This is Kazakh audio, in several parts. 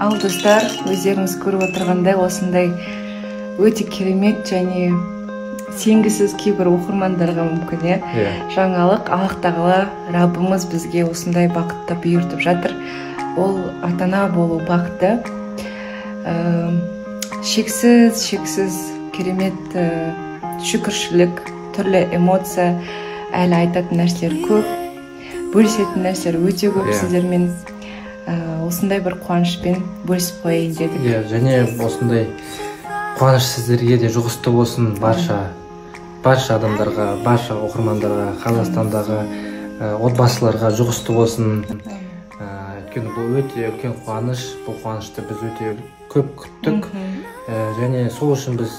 Ал достар, өздеріңіз көріп отырғандай осындай өте керемет және сенгісіз кейбір оқырмандарға мүмкін жаңалық. Аллах тағала Раббымыз бізге осындай бақытты бұйыртып жатыр. Ол ата-ана болу бақыты. Шексіз керемет шүкіршілік, түрлі эмоция, әлі айтатын нәрселер көп, бөлісетін нәрселер өте көп. Сіздермен осындай бір қуанышпен бөлісіп қояйын дедік. Және осындай қуаныш сіздерге де жұғысты болсын, барша адамдарға, барша оқырмандарға, Қазақстандағы отбасыларға жұғысты болсын. Өйткені бұл өте үлкен қуаныш, бұл қуанышты біз өте көп күттік. Және сол үшін біз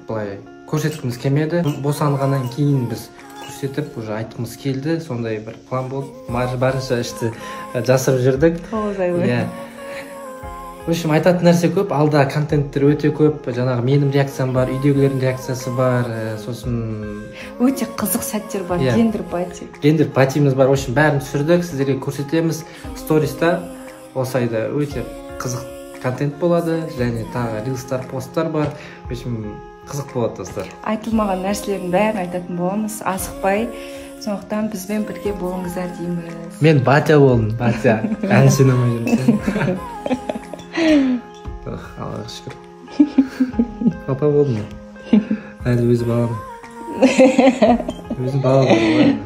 былай көрсеткіміз келмеді. Босанғаннан кейін біз көрсетіп, уже айтқымыз келді. Сондай бір план болды. Барынша ішті жасырып жүрдік. В общем, айтатын нәрсе көп, алда контенттер өте көп. Жаңағы менің реакциям бар, үйдегілердің реакциясы бар. Сосын өте қызық сәттер бар, гендер патиміз бар. В общем, бәрін түсірдік, сіздерге көрсетеміз. Сториста осы айда өте қызық контент болады, және тағы рилстар, посттар бар. В общем, қызық болады достар. Айтылмаған нәрселердің бәрін айтатын боламыз, асықпай. Сондықтан бізбен бірге болыңыздар дейміз. Мен Батя болдым, Батя. Әншіні өмірімсің. Аллаға шүкір. Папа болдым. Әлі өзі балам. Өзім бала болдым.